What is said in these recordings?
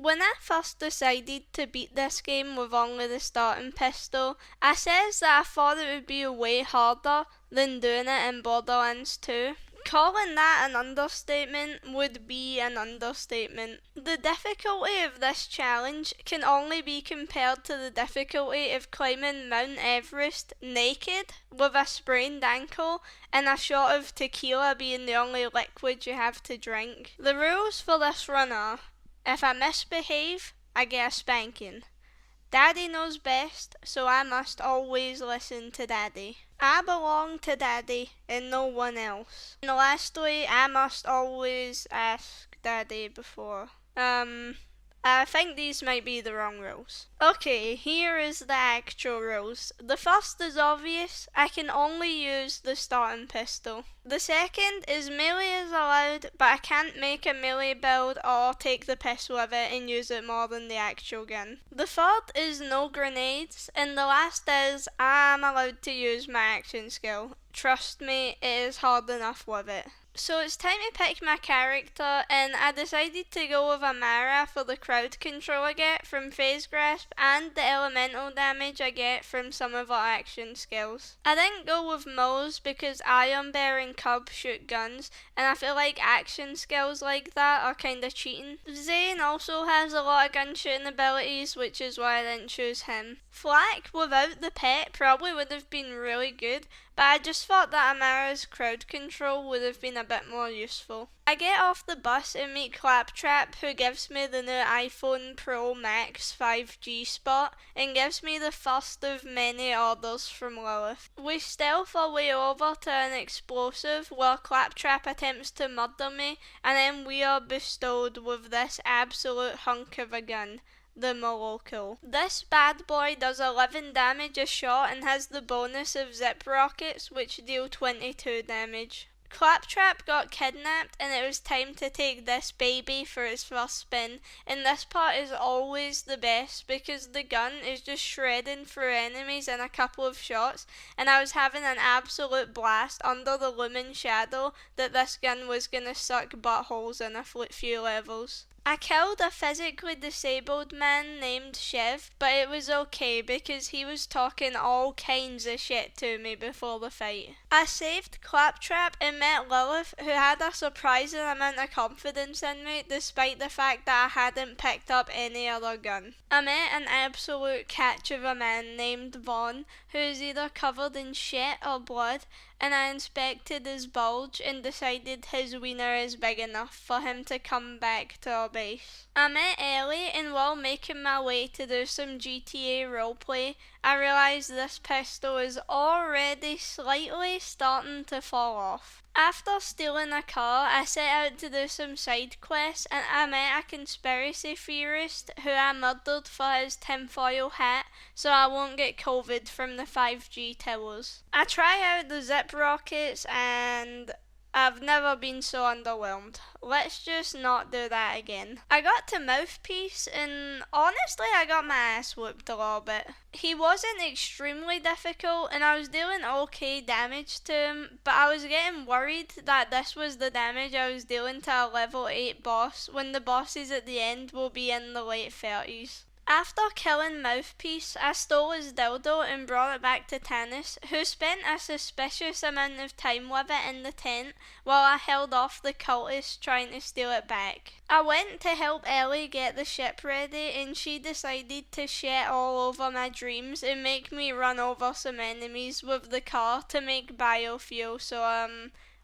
When I first decided to beat this game with only the starting pistol, I says that I thought it would be way harder than doing it in Borderlands 2. Calling that an understatement would be an understatement. The difficulty of this challenge can only be compared to the difficulty of climbing Mount Everest naked with a sprained ankle and a shot of tequila being the only liquid you have to drink. The rules for this run are: if I misbehave, I get a spanking. Daddy knows best, so I must always listen to Daddy. I belong to Daddy and no one else. And lastly, I must always ask Daddy before. I think these might be the wrong rules. Okay, here is the actual rules. The first is obvious. I can only use the starting pistol. The second is melee is allowed, but I can't make a melee build or take the piss with it and use it more than the actual gun. The third is no grenades, and the last is I'm allowed to use my action skill. Trust me, it is hard enough with it. So it's time to pick my character, and I decided to go with Amara for the crowd control I get from phase grasp and the elemental damage I get from some of our action skills. I didn't go with Moe's because Iron Bear and Cub shoot guns, and I feel like action skills like that are kinda cheating. Zane also has a lot of gun shooting abilities, which is why I didn't choose him. Flak without the pet probably would have been really good, but I just thought that Amara's crowd control would have been a bit more useful. I get off the bus and meet Claptrap, who gives me the new iPhone Pro Max 5G spot and gives me the first of many orders from Lilith. We stealth our way over to an explosive where Claptrap attempts to murder me, and then we are bestowed with this absolute hunk of a gun, the Moloko. This bad boy does 11 damage a shot and has the bonus of zip rockets, which deal 22 damage. Claptrap got kidnapped and it was time to take this baby for its first spin, and this part is always the best because the gun is just shredding through enemies in a couple of shots, and I was having an absolute blast under the looming shadow that this gun was gonna suck buttholes in a few levels. I killed a physically disabled man named Shiv, but it was okay because he was talking all kinds of shit to me before the fight. I saved Claptrap and met Lilith, who had a surprising amount of confidence in me despite the fact that I hadn't picked up any other gun. I met an absolute catch of a man named Vaughn, who is either covered in shit or blood, and I inspected his bulge and decided his wiener is big enough for him to come back to our base. I met Ellie, and while making my way to do some GTA roleplay, I realised this pistol is already slightly starting to fall off. After stealing a car, I set out to do some side quests, and I met a conspiracy theorist who I murdered for his tinfoil hat so I won't get COVID from the 5G towers. I try out the zip rockets and I've never been so underwhelmed. Let's just not do that again. I got to Mouthpiece and honestly I got my ass whooped a little bit. He wasn't extremely difficult and I was dealing okay damage to him, but I was getting worried that this was the damage I was dealing to a level 8 boss when the bosses at the end will be in the late 30s. After killing Mouthpiece, I stole his dildo and brought it back to Tanis, who spent a suspicious amount of time with it in the tent while I held off the cultists trying to steal it back. I went to help Ellie get the ship ready and she decided to shit all over my dreams and make me run over some enemies with the car to make biofuel, so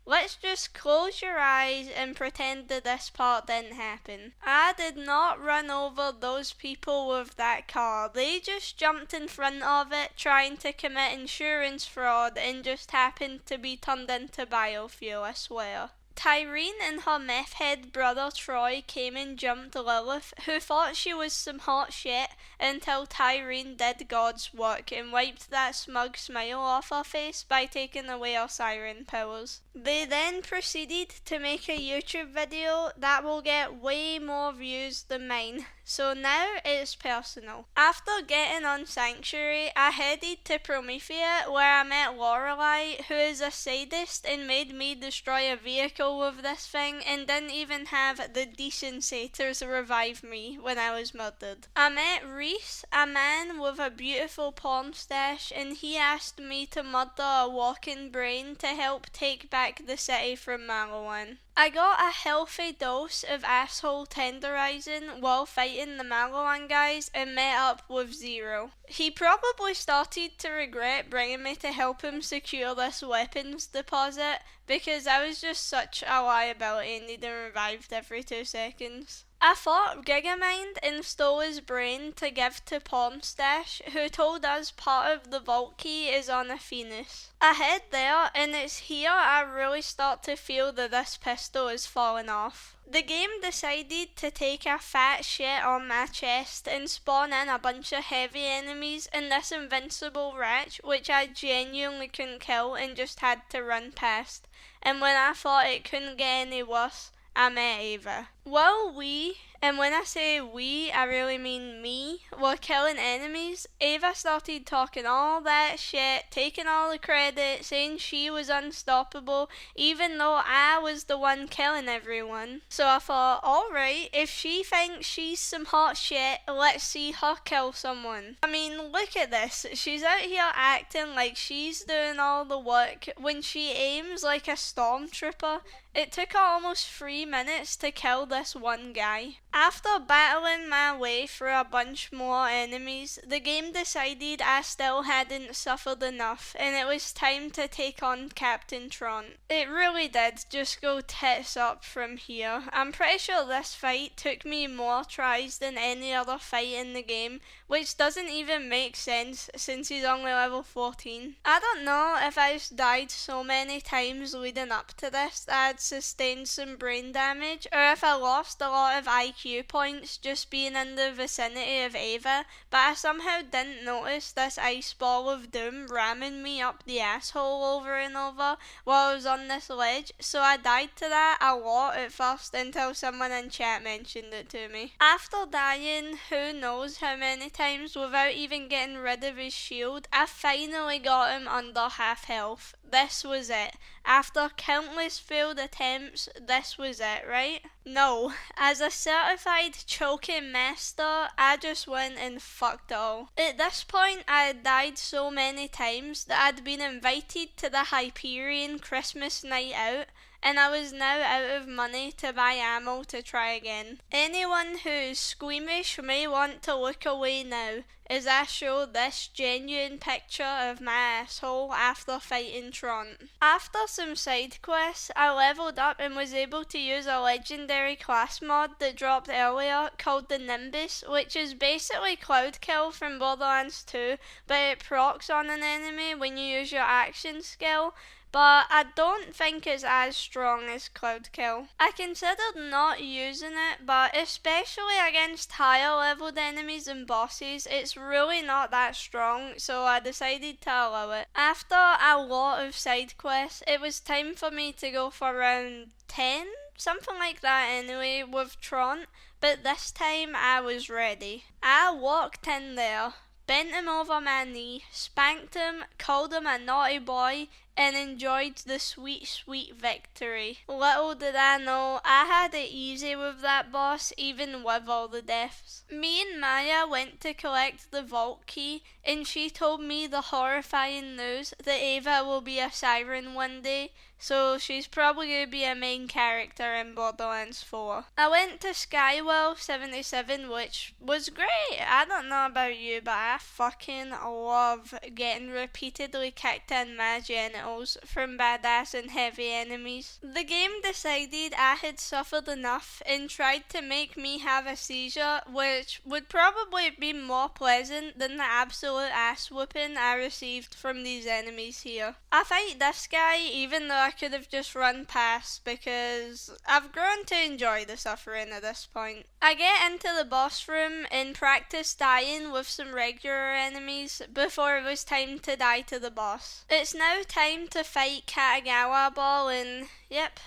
let's just close your eyes and pretend that this part didn't happen. I did not run over those people with that car. They just jumped in front of it trying to commit insurance fraud and just happened to be turned into biofuel, I swear. Tyrene and her meth head brother Troy came and jumped Lilith, who thought she was some hot shit until Tyrene did God's work and wiped that smug smile off her face by taking away her siren powers. They then proceeded to make a YouTube video that will get way more views than mine, so now it's personal. After getting on Sanctuary, I headed to Promethea where I met Lorelei, who is a sadist and made me destroy a vehicle skeptical of this thing and didn't even have the decency to revive me when I was murdered. I met Reese, a man with a beautiful porn stash, and he asked me to murder a walking brain to help take back the city from Malawan. I got a healthy dose of asshole tenderizing while fighting the Malawan guys and met up with Zero. He probably started to regret bringing me to help him secure this weapons deposit because I was just such a liability and needing revived every 2 seconds. I thought Gigamind and stole his brain to give to Pornstash, who told us part of the vault key is on Athenas. I head there, and it's here I really start to feel that this pistol is falling off. The game decided to take a fat shit on my chest and spawn in a bunch of heavy enemies and this invincible wretch, which I genuinely couldn't kill and just had to run past. And when I thought it couldn't get any worse, I met Ava. While we, and when I say we, I really mean me, were killing enemies, Ava started talking all that shit, taking all the credit, saying she was unstoppable, even though I was the one killing everyone. So I thought, alright, if she thinks she's some hot shit, let's see her kill someone. I mean, look at this. She's out here acting like she's doing all the work when she aims like a stormtrooper. It took her almost 3 minutes to kill this one guy. After battling my way through a bunch more enemies, the game decided I still hadn't suffered enough and it was time to take on Captain Tron. It really did just go tits up from here. I'm pretty sure this fight took me more tries than any other fight in the game, which doesn't even make sense since he's only level 14. I don't know if I just died so many times leading up to this that I'd sustained some brain damage, or if I lost a lot of IQ points just being in the vicinity of Ava, but I somehow didn't notice this ice ball of doom ramming me up the asshole over and over while I was on this ledge, so I died to that a lot at first until someone in chat mentioned it to me. After dying who knows how many times without even getting rid of his shield, I finally got him under half health. This was it. After countless failed attempts, this was it, right? No. As a certified choking master, I just went and fucked it all. At this point, I had died so many times that I'd been invited to the Hyperion Christmas night out, and I was now out of money to buy ammo to try again. Anyone who is squeamish may want to look away now, as I show this genuine picture of my asshole after fighting Tron. After some side quests, I leveled up and was able to use a legendary class mod that dropped earlier called the Nimbus, which is basically Cloud Kill from Borderlands 2, but it procs on an enemy when you use your action skill. But I don't think it's as strong as Cloud Kill. I considered not using it, but especially against higher leveled enemies and bosses, it's really not that strong, so I decided to allow it. After a lot of side quests, it was time for me to go for round 10, something like that anyway, with Tron, but this time I was ready. I walked in there, bent him over my knee, spanked him, called him a naughty boy, and enjoyed the sweet, sweet victory. Little did I know, I had it easy with that boss, even with all the deaths. Me and Maya went to collect the vault key, and she told me the horrifying news that Ava will be a siren one day, so she's probably going to be a main character in Borderlands 4. I went to Skywell 77, which was great. I don't know about you, but I fucking love getting repeatedly kicked in my genitals from badass and heavy enemies. The game decided I had suffered enough and tried to make me have a seizure, which would probably be more pleasant than the absolute ass whooping I received from these enemies here. I fight this guy even though I could have just run past because I've grown to enjoy the suffering at this point. I get into the boss room and practice dying with some regular enemies before it was time to die to the boss. It's now time to fight Katagawa Ball and yep,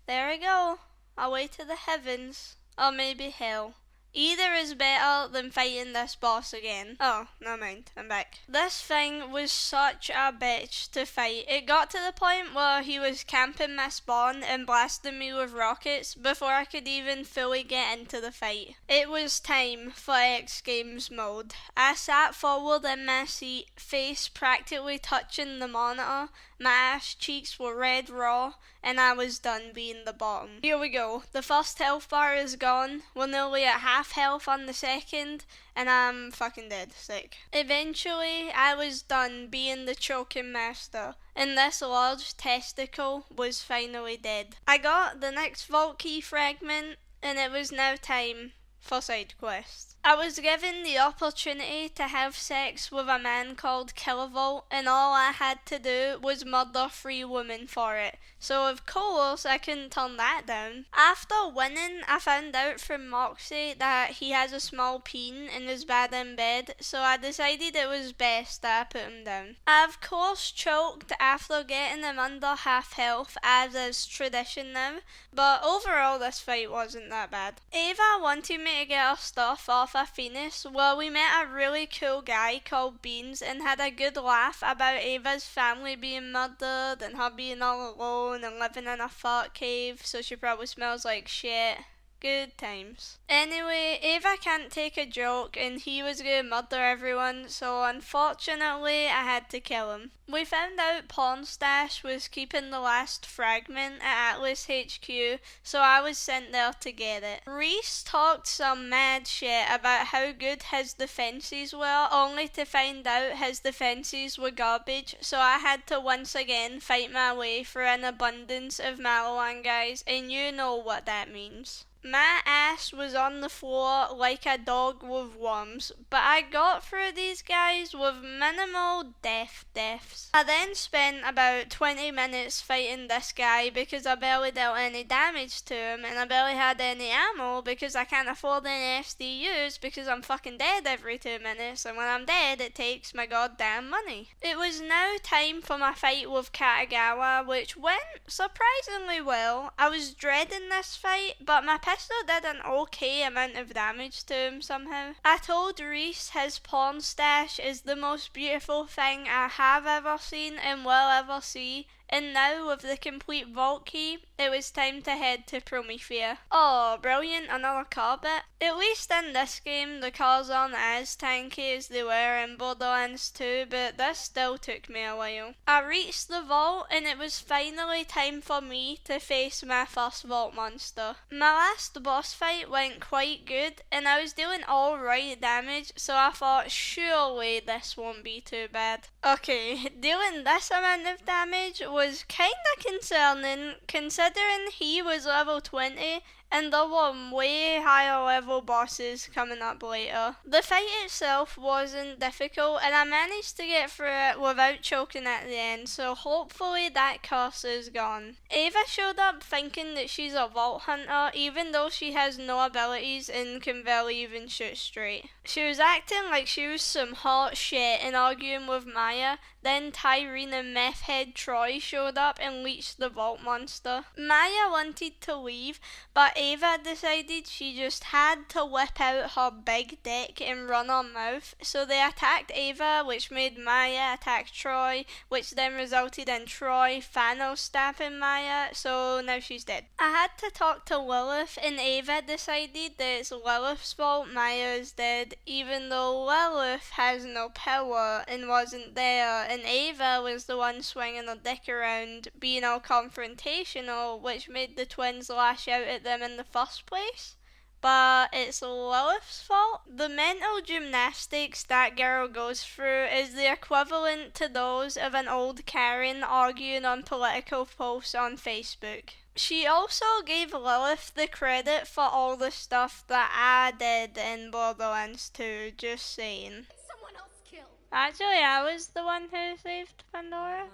there I go, away to the heavens, or maybe hell. Either is better than fighting this boss again. Oh, never mind, I'm back. This thing was such a bitch to fight. It got to the point where he was camping my spawn and blasting me with rockets before I could even fully get into the fight. It was time for X Games mode. I sat forward in my seat, face practically touching the monitor. My ass cheeks were red raw, and I was done being the bottom. Here we go. The first health bar is gone. We're nearly at half health on the second, and I'm fucking dead. Sick. Eventually, I was done being the choking master, and this large testicle was finally dead. I got the next vault key fragment, and it was now time for side quests. I was given the opportunity to have sex with a man called Kilovolt, and all I had to do was murder 3 women for it. So of course I couldn't turn that down. After winning, I found out from Moxie that he has a small peen and is bad in bed, so I decided it was best that I put him down. I of course choked after getting him under half health, as is tradition now, but overall this fight wasn't that bad. Ava wanted me to get her stuff off a Phoenix, where we met a really cool guy called Beans and had a good laugh about Ava's family being murdered and her being all alone and living in a fart cave, so she probably smells like shit. Good times. Anyway, Ava can't take a joke and he was gonna murder everyone, so unfortunately I had to kill him. We found out Pornstash was keeping the last fragment at Atlas HQ, so I was sent there to get it. Reese talked some mad shit about how good his defenses were, only to find out his defenses were garbage, so I had to once again fight my way through an abundance of Malawan guys, and you know what that means. My ass was on the floor like a dog with worms, but I got through these guys with minimal deaths. I then spent about 20 minutes fighting this guy because I barely dealt any damage to him, and I barely had any ammo because I can't afford any SDUs because I'm fucking dead every 2 minutes, and when I'm dead it takes my goddamn money. It was now time for my fight with Katagawa, which went surprisingly well. I was dreading this fight, but my pistol did an okay amount of damage to him somehow. I told Reese his porn stash is the most beautiful thing I have ever seen and will ever see, and now with the complete vault key, it was time to head to Promethea. Oh, brilliant, another car bit. At least in this game, the cars aren't as tanky as they were in Borderlands 2, but this still took me a while. I reached the vault, and it was finally time for me to face my first vault monster. My last boss fight went quite good, and I was doing alright damage, so I thought surely this won't be too bad. Okay, doing this amount of damage was kinda concerning, considering he was level 20 and there were way higher level bosses coming up later. The fight itself wasn't difficult, and I managed to get through it without choking at the end, so hopefully that curse is gone. Ava showed up thinking that she's a vault hunter, even though she has no abilities and can barely even shoot straight. She was acting like she was some hot shit and arguing with Maya. Then Tyrene and meth head Troy showed up and leached the vault monster. Maya wanted to leave, but Ava decided she just had to whip out her big dick and run her mouth, so they attacked Ava, which made Maya attack Troy, which then resulted in Troy Thanos stabbing Maya, so now she's dead. I had to talk to Lilith, and Ava decided that it's Lilith's fault Maya is dead, even though Lilith has no power and wasn't there, and Ava was the one swinging her dick around, being all confrontational, which made the twins lash out at them in the first place. But it's Lilith's fault. The mental gymnastics that girl goes through is the equivalent to those of an old Karen arguing on political posts on Facebook. She also gave Lilith the credit for all the stuff that I did in Borderlands 2, just saying. Someone else killed. Actually, I was the one who saved Pandora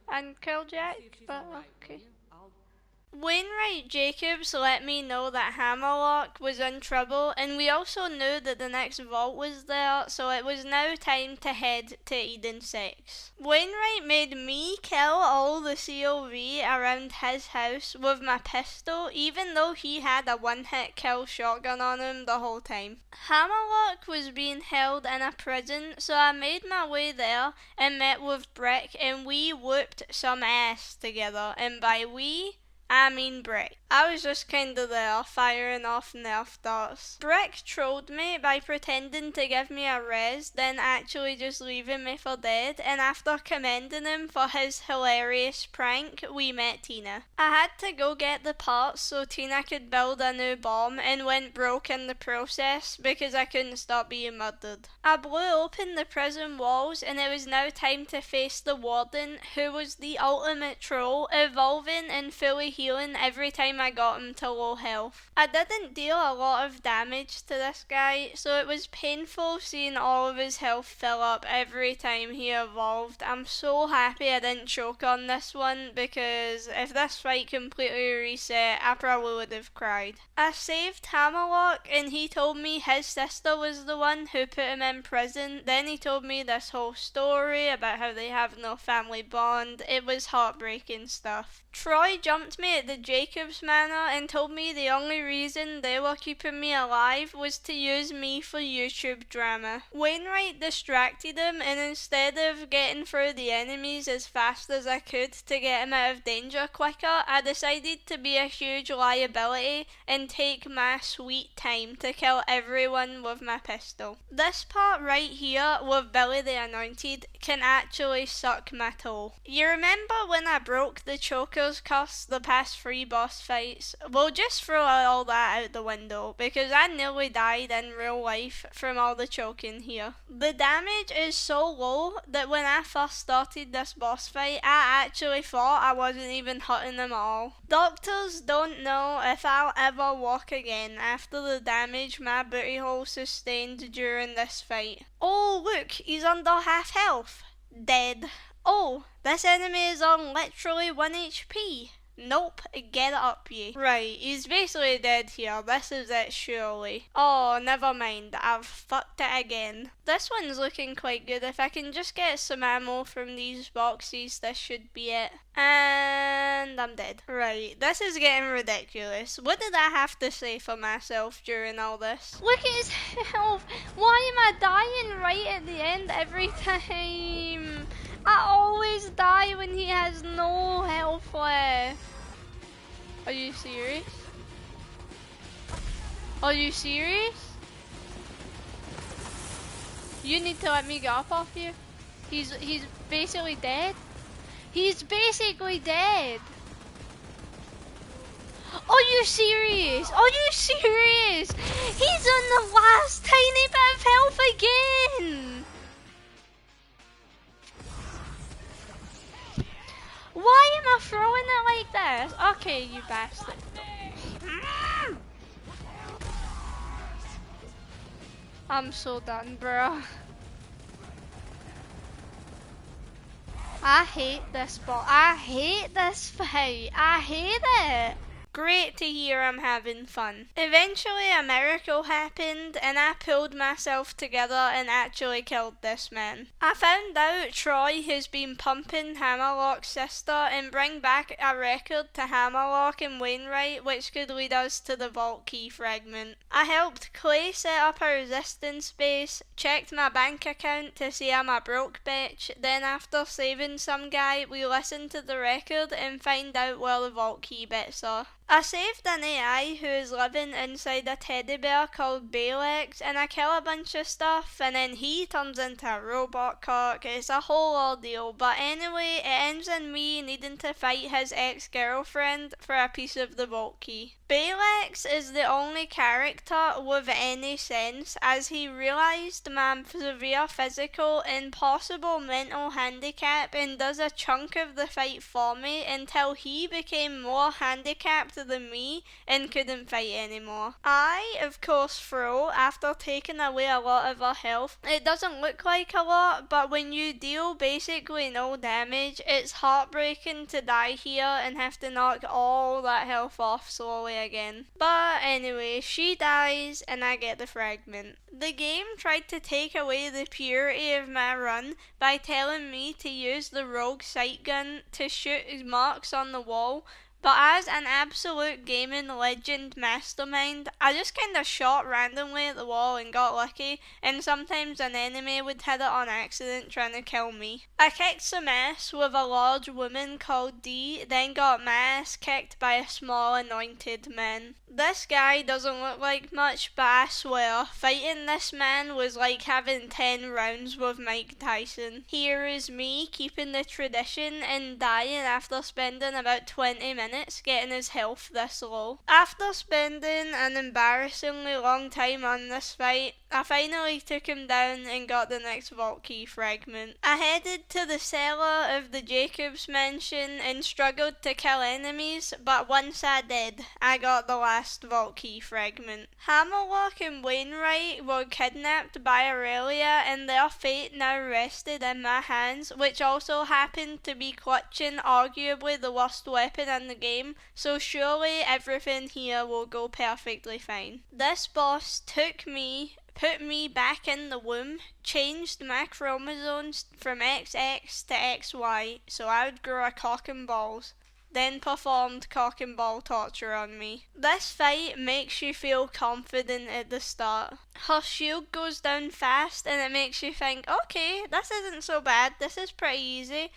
and killed Jack, but okay. Wainwright Jacobs let me know that Hammerlock was in trouble, and we also knew that the next vault was there, so it was now time to head to Eden 6. Wainwright made me kill all the COV around his house with my pistol, even though he had a one-hit kill shotgun on him the whole time. Hammerlock was being held in a prison, so I made my way there and met with Brick, and we whooped some ass together, and by we, I mean Brick. I was just kinda there, firing off Nerf darts. Brick trolled me by pretending to give me a res, then actually just leaving me for dead, and after commending him for his hilarious prank, we met Tina. I had to go get the parts so Tina could build a new bomb, and went broke in the process because I couldn't stop being murdered. I blew open the prison walls, and it was now time to face the warden, who was the ultimate troll, evolving and fully healing every time I got him to low health. I didn't deal a lot of damage to this guy, so it was painful seeing all of his health fill up every time he evolved. I'm so happy I didn't choke on this one, because if this fight completely reset, I probably would have cried. I saved Hammerlock, and he told me his sister was the one who put him in prison. Then he told me this whole story about how they have no family bond. It was heartbreaking stuff. Troy jumped me at the Jacobs Manor and told me the only reason they were keeping me alive was to use me for YouTube drama. Wainwright distracted him, and instead of getting through the enemies as fast as I could to get him out of danger quicker, I decided to be a huge liability and take my sweet time to kill everyone with my pistol. This part right here with Billy the Anointed can actually suck my toe. You remember when I broke the Choker's curse the past 3 boss fights? We'll just throw all that out the window, because I nearly died in real life from all the choking here. The damage is so low that when I first started this boss fight, I actually thought I wasn't even hurting them at all. Doctors don't know if I'll ever walk again after the damage my booty hole sustained during this fight. Oh look, he's under half health. Dead. Oh, this enemy is on literally 1 HP. Nope, get it up ye. Right, he's basically dead here. This is it surely. Oh, never mind, I've fucked it again. This one's looking quite good. If I can just get some ammo from these boxes, this should be it. And I'm dead. Right, this is getting ridiculous. What did I have to say for myself during all this? Look at his health. Why am I dying right at the end every time? I always die when he has no health left. Are you serious? Are you serious? You need to let me get up off you. He's basically dead. He's basically dead. Are you serious? Are you serious? He's on the last tiny bit of health again. Why am I throwing it like this? Okay, you bastard. I'm so done, bro. I hate this ball. I hate this fight. I hate it. Great to hear I'm having fun. Eventually a miracle happened, and I pulled myself together and actually killed this man. I found out Troy has been pumping Hammerlock's sister and bring back a record to Hammerlock and Wainwright, which could lead us to the vault key fragment. I helped Clay set up a resistance base, checked my bank account to see I'm a broke bitch, then after saving some guy, we listened to the record and find out where the vault key bits are. I saved an AI who is living inside a teddy bear called Balex, and I kill a bunch of stuff, and then he turns into a robot cock. It's a whole ordeal, but anyway, it ends in me needing to fight his ex-girlfriend for a piece of the vault key. Balex is the only character with any sense, as he realised my severe physical and possible mental handicap and does a chunk of the fight for me until he became more handicapped than me and couldn't fight anymore. I, of course, throw after taking away a lot of her health. It doesn't look like a lot, but when you deal basically no damage, it's heartbreaking to die here and have to knock all that health off slowly again. But anyway, she dies and I get the fragment. The game tried to take away the purity of my run by telling me to use the rogue sight gun to shoot marks on the wall, but as an absolute gaming legend mastermind, I just kinda shot randomly at the wall and got lucky, and sometimes an enemy would hit it on accident trying to kill me. I kicked some ass with a large woman called D, then got my ass kicked by a small anointed man. This guy doesn't look like much, but I swear, fighting this man was like having 10 rounds with Mike Tyson. Here is me keeping the tradition and dying after spending about 20 minutes getting his health this low. After spending an embarrassingly long time on this fight, I finally took him down and got the next vault key fragment. I headed to the cellar of the Jacobs mansion and struggled to kill enemies, but once I did, I got the last vault key fragment. Hammerlock and Wainwright were kidnapped by Aurelia and their fate now rested in my hands, which also happened to be clutching arguably the worst weapon in the game, so surely everything here will go perfectly fine. This boss put me back in the womb, changed my chromosomes from XX to XY so I would grow a cock and balls, then performed cock and ball torture on me. This fight makes you feel confident at the start. Her shield goes down fast and it makes you think, okay, this isn't so bad, this is pretty easy,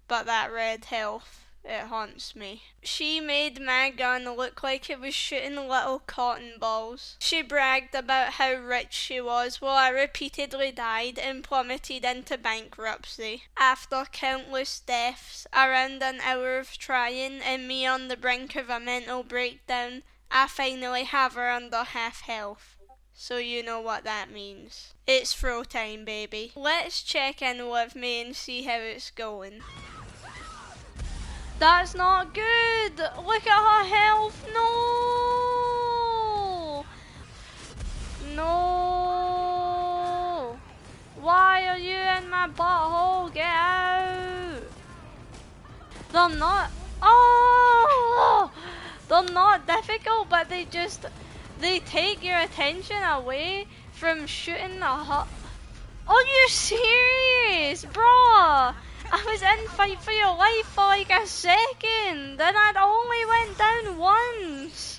but that red health, it haunts me. She made my gun look like it was shooting little cotton balls. She bragged about how rich she was while I repeatedly died and plummeted into bankruptcy. After countless deaths, around an hour of trying and me on the brink of a mental breakdown, I finally have her under half health. So you know what that means. It's throw time, baby. Let's check in with me and see how it's going. That's not good! Look at her health! No! No! Why are you in my butthole? Get out! They're not... Oh! They're not difficult, but they take your attention away from shooting the hut. Are you serious, bruh? I was in fight for your life for like a second, and I'd only went down once.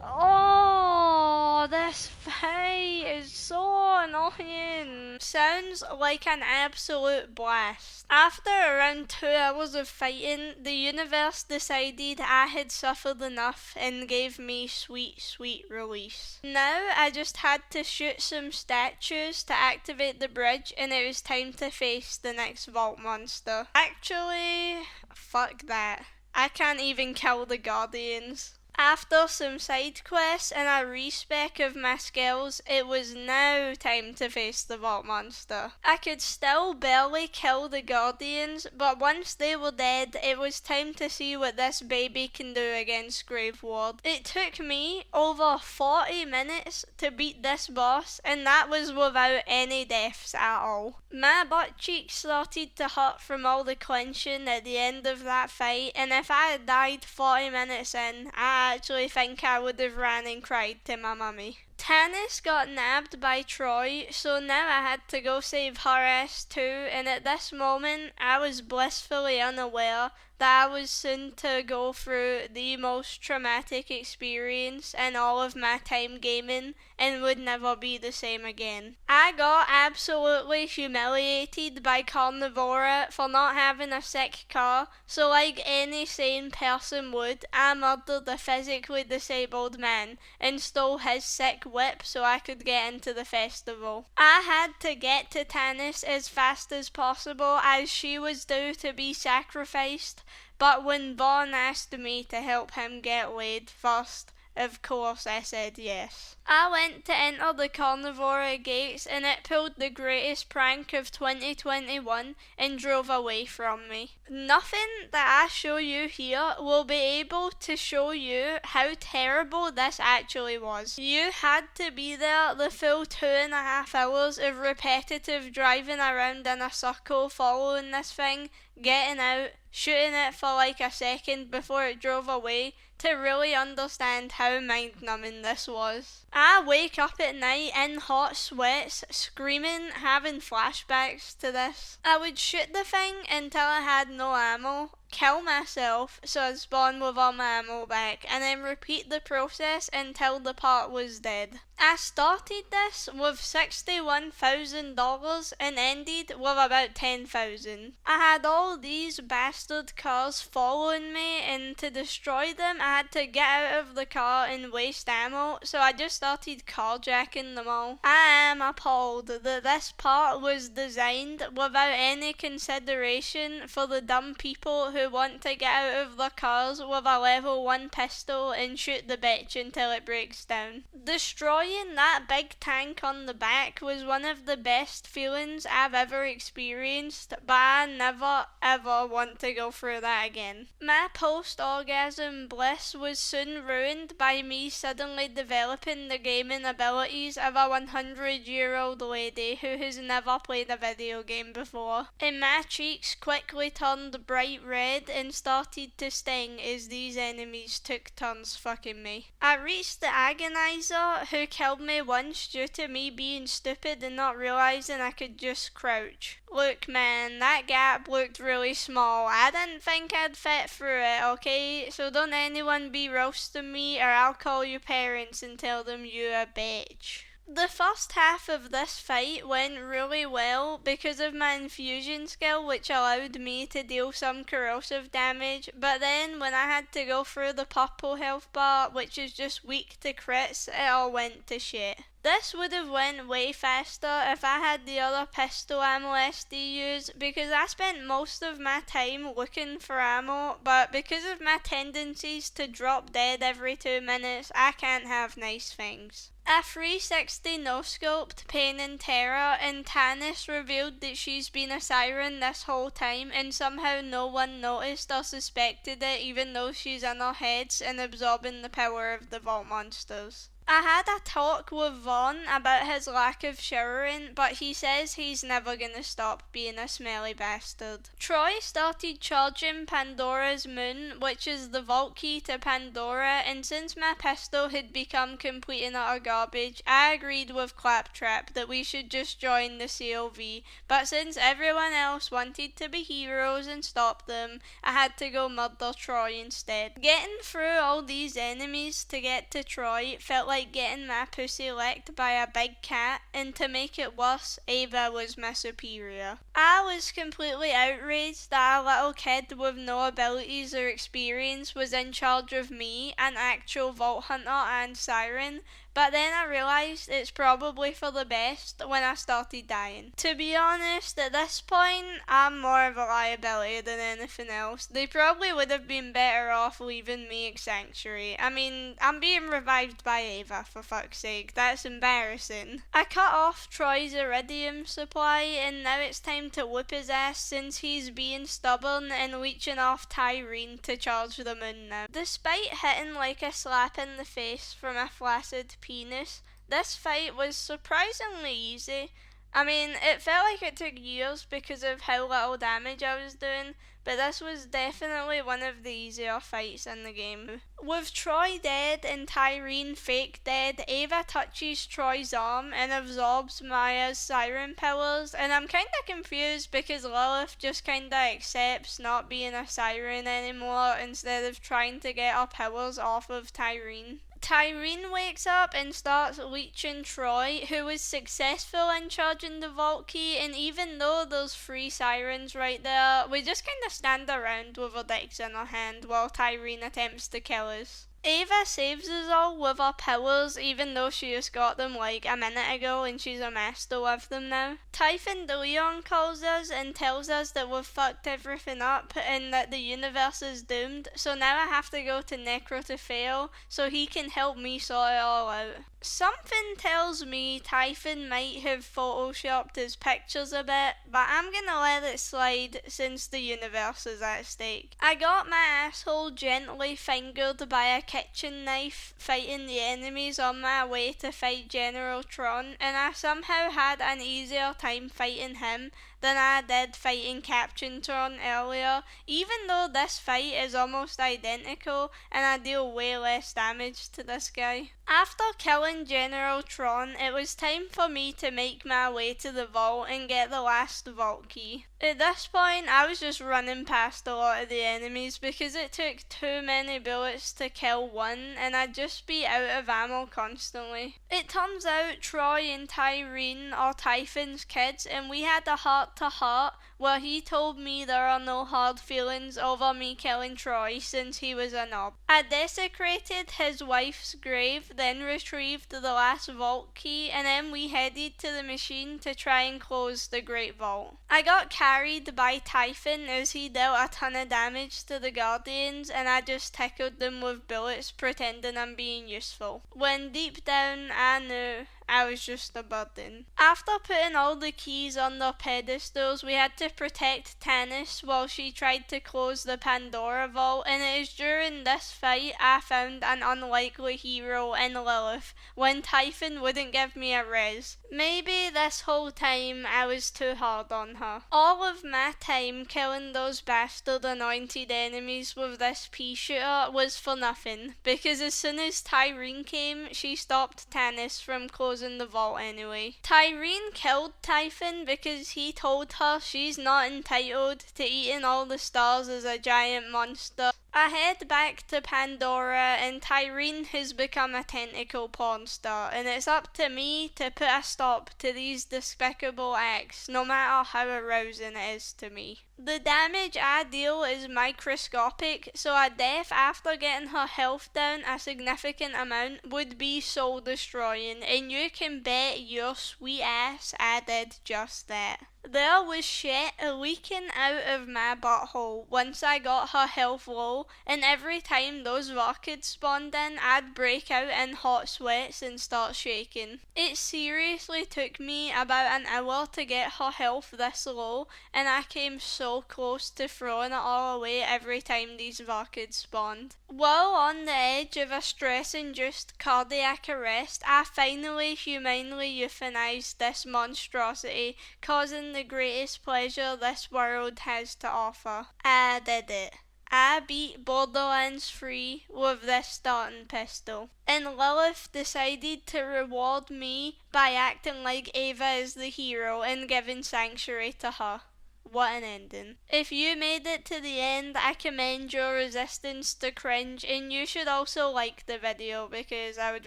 Oh, this fight is so annoying. Sounds like an absolute blast. After around 2 hours of fighting, the universe decided I had suffered enough and gave me sweet, sweet release. Now I just had to shoot some statues to activate the bridge and it was time to face the next vault monster. Actually, fuck that. I can't even kill the Guardians. After some side quests and a respec of my skills, it was now time to face the vault monster. I could still barely kill the Guardians, but once they were dead, it was time to see what this baby can do against Grave Ward. It took me over 40 minutes to beat this boss, and that was without any deaths at all. My butt cheeks started to hurt from all the clenching at the end of that fight, and if I had died 40 minutes in, I actually think I would have ran and cried to my mummy. Tannis got nabbed by Troy, so now I had to go save her ass too, and at this moment I was blissfully unaware that I was soon to go through the most traumatic experience in all of my time gaming and would never be the same again. I got absolutely humiliated by Carnivora for not having a sick car, so like any sane person would, I murdered a physically disabled man and stole his sick whip so I could get into the festival. I had to get to Tannis as fast as possible as she was due to be sacrificed, but when Vaughn asked me to help him get laid first, of course I said yes. I went to enter the Carnivora gates and it pulled the greatest prank of 2021 and drove away from me. Nothing that I show you here will be able to show you how terrible this actually was. You had to be there the full 2.5 hours of repetitive driving around in a circle following this thing, getting out, shooting it for like a second before it drove away, to really understand how mind-numbing this was. I wake up at night in hot sweats, screaming, having flashbacks to this. I would shoot the thing until I had no ammo, kill myself so I'd spawn with all my ammo back, and then repeat the process until the part was dead. I started this with $61,000 and ended with about 10,000. I had all these bastard cars following me, and to destroy them I had to get out of the car and waste ammo, so I just started carjacking them all. I am appalled that this part was designed without any consideration for the dumb people who want to get out of their cars with a level 1 pistol and shoot the bitch until it breaks down. Destroying that big tank on the back was one of the best feelings I've ever experienced, but I never ever want to go through that again. My post-orgasm bliss was soon ruined by me suddenly developing the gaming abilities of a 100-year-old lady who has never played a video game before, and my cheeks quickly turned bright red and started to sting as these enemies took turns fucking me. I reached the agonizer, who killed me once due to me being stupid and not realising I could just crouch. Look man, that gap looked really small. I didn't think I'd fit through it, okay? So don't anyone be roasting me or I'll call your parents and tell them you a bitch. The first half of this fight went really well because of my infusion skill, which allowed me to deal some corrosive damage, but then when I had to go through the purple health bar, which is just weak to crits, it all went to shit. This would have went way faster if I had the other pistol ammo SDUs, because I spent most of my time looking for ammo, but because of my tendencies to drop dead every 2 minutes, I can't have nice things. A 360 no-scoped Pain and Terror, and Tannis revealed that she's been a siren this whole time and somehow no one noticed or suspected it, even though she's in our heads and absorbing the power of the vault monsters. I had a talk with Vaughn about his lack of showering, but he says he's never gonna stop being a smelly bastard. Troy started charging Pandora's Moon, which is the vault key to Pandora, and since my pistol had become complete and utter garbage, I agreed with Claptrap that we should just join the COV, but since everyone else wanted to be heroes and stop them, I had to go murder Troy instead. Getting through all these enemies to get to Troy felt like getting my pussy licked by a big cat, and to make it worse, Ava was my superior. I was completely outraged that a little kid with no abilities or experience was in charge of me, an actual Vault Hunter and Siren, but then I realised it's probably for the best when I started dying. To be honest, at this point, I'm more of a liability than anything else. They probably would have been better off leaving me at Sanctuary. I mean, I'm being revived by Ava, for fuck's sake. That's embarrassing. I cut off Troy's iridium supply, and now it's time to whip his ass since he's being stubborn and leeching off Tyrene to charge the moon now. Despite hitting like a slap in the face from a flaccid penis, this fight was surprisingly easy. I mean, it felt like it took years because of how little damage I was doing, but this was definitely one of the easier fights in the game. With Troy dead and Tyrene fake dead, Ava touches Troy's arm and absorbs Maya's siren powers, and I'm kinda confused because Lilith just kinda accepts not being a siren anymore instead of trying to get her powers off of Tyrene. Tyrene wakes up and starts leeching Troy, who was successful in charging the vault key, and even though there's 3 sirens right there, we just kinda stand around with our dicks in our hand while Tyrene attempts to kill us. Ava saves us all with her powers, even though she just got them like a minute ago and she's a master with them now. Typhon de Leon calls us and tells us that we've fucked everything up and that the universe is doomed, so now I have to go to Necro to fail so he can help me sort it all out. Something tells me Typhon might have photoshopped his pictures a bit, but I'm gonna let it slide since the universe is at stake. I got my asshole gently fingered by a kitchen knife fighting the enemies on my way to fight General Tron, and I somehow had an easier time fighting him than I did fighting Captain Tron earlier, even though this fight is almost identical and I deal way less damage to this guy. After killing General Tron, it was time for me to make my way to the vault and get the last vault key. At this point, I was just running past a lot of the enemies because it took too many bullets to kill one and I'd just be out of ammo constantly. It turns out Troy and Tyrene are Typhon's kids and we had a heart-to-heart where he told me there are no hard feelings over me killing Troy since he was a knob. I desecrated his wife's grave, then retrieved the last vault key, and then we headed to the machine to try and close the Great Vault. I got carried by Typhon as he dealt a ton of damage to the Guardians, and I just tickled them with bullets pretending I'm being useful, when deep down I knew I was just a burden. After putting all the keys on their pedestals, we had to protect Tannis while she tried to close the Pandora Vault, and it is during this fight I found an unlikely hero in Lilith, when Typhon wouldn't give me a res. Maybe this whole time I was too hard on her. All of my time killing those bastard anointed enemies with this pea shooter was for nothing, because as soon as Tyrene came, she stopped Tannis from closing the vault anyway. Tyrene killed Typhon because he told her she's not entitled to eating all the stars as a giant monster. I head back to Pandora and Tyrene has become a tentacle porn star, and it's up to me to put a stop to these despicable acts, no matter how arousing it is to me. The damage I deal is microscopic, so a death after getting her health down a significant amount would be soul destroying, and you can bet your sweet ass I did just that. There was shit leaking out of my butthole once I got her health low, and every time those rockets spawned in, I'd break out in hot sweats and start shaking. It seriously took me about an hour to get her health this low, and I came so close to throwing it all away every time these rockets spawned. While on the edge of a stress-induced cardiac arrest, I finally humanely euthanized this monstrosity, causing the greatest pleasure this world has to offer. I did it. I beat Borderlands 3 with this starting pistol. And Lilith decided to reward me by acting like Ava is the hero and giving sanctuary to her. What an ending. If you made it to the end, I commend your resistance to cringe, and you should also like the video because I would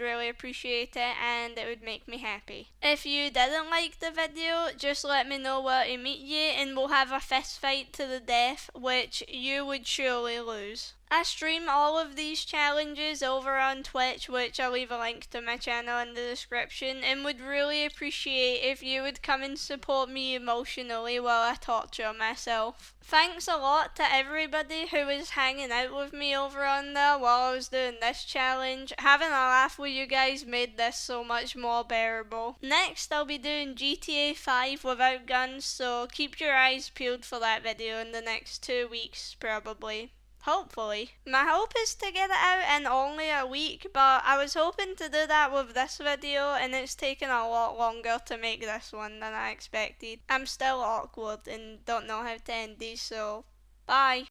really appreciate it and it would make me happy. If you didn't like the video, just let me know where to meet you and we'll have a fist fight to the death, which you would surely lose. I stream all of these challenges over on Twitch, which I'll leave a link to my channel in the description, and would really appreciate if you would come and support me emotionally while I torture myself. Thanks a lot to everybody who was hanging out with me over on there while I was doing this challenge. Having a laugh with you guys made this so much more bearable. Next, I'll be doing GTA 5 without guns, so keep your eyes peeled for that video in the next 2 weeks probably. Hopefully. My hope is to get it out in only a week, but I was hoping to do that with this video and it's taken a lot longer to make this one than I expected. I'm still awkward and don't know how to end these, so bye.